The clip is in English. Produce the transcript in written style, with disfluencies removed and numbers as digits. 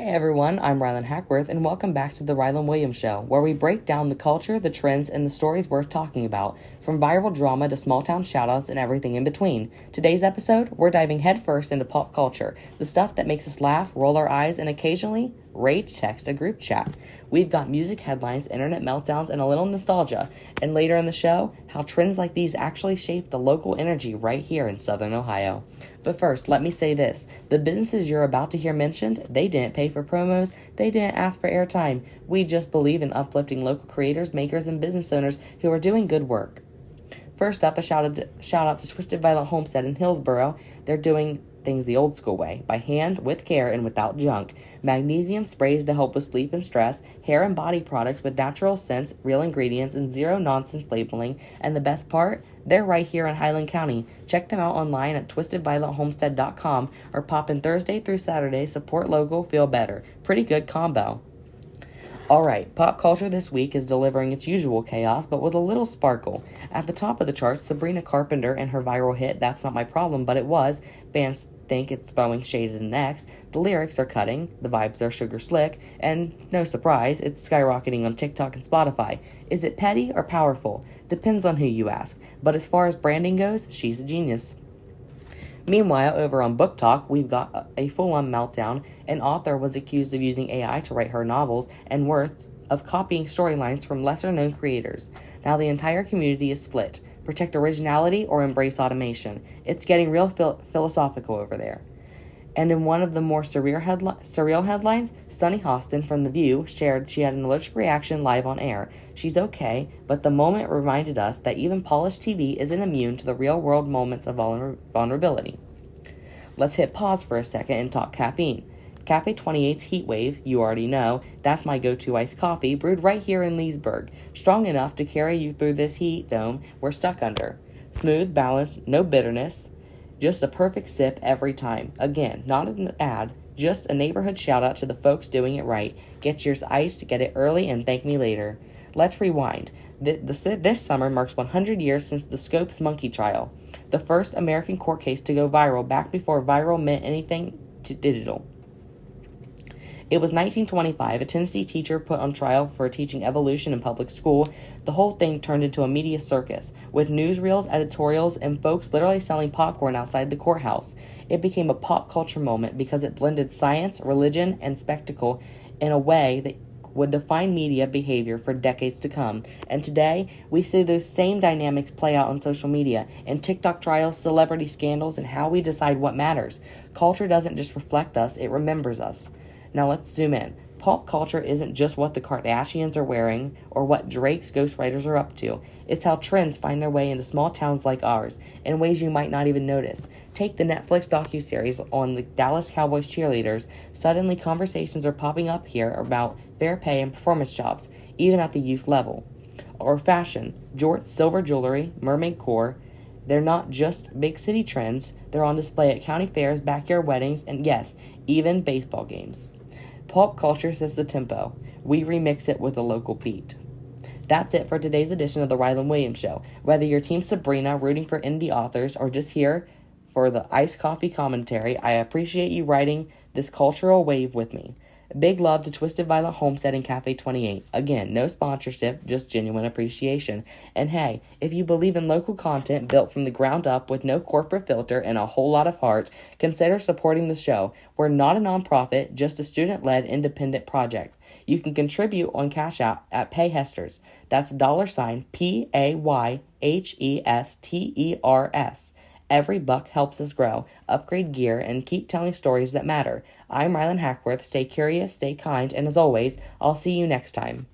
Hey everyone, I'm Rylan Hackworth, and welcome back to the Rylan Williams Show, where we break down the culture, the trends, and the stories worth talking about, from viral drama to small-town shoutouts and everything in between. Today's episode, we're diving headfirst into pop culture, the stuff that makes us laugh, roll our eyes, and occasionally rage text a group chat. We've got music headlines, internet meltdowns, and a little nostalgia. And later in the show, how trends like these actually shape the local energy right here in Southern Ohio. But first, let me say this. The businesses you're about to hear mentioned, they didn't pay for promos, they didn't ask for airtime. We just believe in uplifting local creators, makers, and business owners who are doing good work. First up, a shout out to Twisted Violet Homestead in Hillsboro. They're doing things the old school way, by hand, with care, and without junk. Magnesium sprays to help with sleep and stress, hair and body products with natural scents, real ingredients, and zero-nonsense labeling. And the best part? They're right here in Highland County. Check them out online at twistedviolethomestead.com or pop in Thursday through Saturday. Support local, feel better. Pretty good combo. Alright, pop culture this week is delivering its usual chaos, but with a little sparkle. At the top of the charts, Sabrina Carpenter and her viral hit, That's Not My Problem, But It Was. Fans think it's throwing shade at an ex. The lyrics are cutting, the vibes are sugar slick, and no surprise, it's skyrocketing on TikTok and Spotify. Is it petty or powerful? Depends on who you ask. But as far as branding goes, she's a genius. Meanwhile, over on Book Talk, we've got a full-on meltdown. An author was accused of using AI to write her novels and worth of copying storylines from lesser-known creators. Now the entire community is split. Protect originality or embrace automation. It's getting real philosophical over there. And in one of the more surreal headlines, Sunny Hostin from The View shared she had an allergic reaction live on air. She's okay, but the moment reminded us that even polished TV isn't immune to the real-world moments of vulnerability. Let's hit pause for a second and talk caffeine. Cafe 28's Heat Wave, you already know, that's my go-to iced coffee, brewed right here in Leesburg. Strong enough to carry you through this heat dome we're stuck under. Smooth, balanced, no bitterness. Just a perfect sip every time. Again, not an ad, just a neighborhood shout out to the folks doing it right. Get yours iced, get it early, and thank me later. Let's rewind. This summer marks 100 years since the Scopes monkey trial, the first American court case to go viral back before viral meant anything to digital. It was 1925, a Tennessee teacher put on trial for teaching evolution in public school. The whole thing turned into a media circus, with newsreels, editorials, and folks literally selling popcorn outside the courthouse. It became a pop culture moment because it blended science, religion, and spectacle in a way that would define media behavior for decades to come. And today, we see those same dynamics play out on social media, in TikTok trials, celebrity scandals, and how we decide what matters. Culture doesn't just reflect us, it remembers us. Now let's zoom in. Pop culture isn't just what the Kardashians are wearing or what Drake's ghostwriters are up to. It's how trends find their way into small towns like ours in ways you might not even notice. Take the Netflix docuseries on the Dallas Cowboys cheerleaders. Suddenly conversations are popping up here about fair pay and performance jobs, even at the youth level. Or fashion. Jorts, silver jewelry, mermaid core. They're not just big city trends. They're on display at county fairs, backyard weddings, and yes, even baseball games. Pop culture sets the tempo. We remix it with a local beat. That's it for today's edition of the Rylan Williams Show. Whether you're Team Sabrina, rooting for indie authors, or just here for the iced coffee commentary, I appreciate you riding this cultural wave with me. Big love to Twisted Violet Homestead and Cafe 28. Again, no sponsorship, just genuine appreciation. And hey, if you believe in local content built from the ground up with no corporate filter and a whole lot of heart, consider supporting the show. We're not a nonprofit, just a student-led independent project. You can contribute on Cash App at PayHesters. That's $PayHesters. Every buck helps us grow, upgrade gear, and keep telling stories that matter. I'm Rylan Hackworth. Stay curious, stay kind, and as always, I'll see you next time.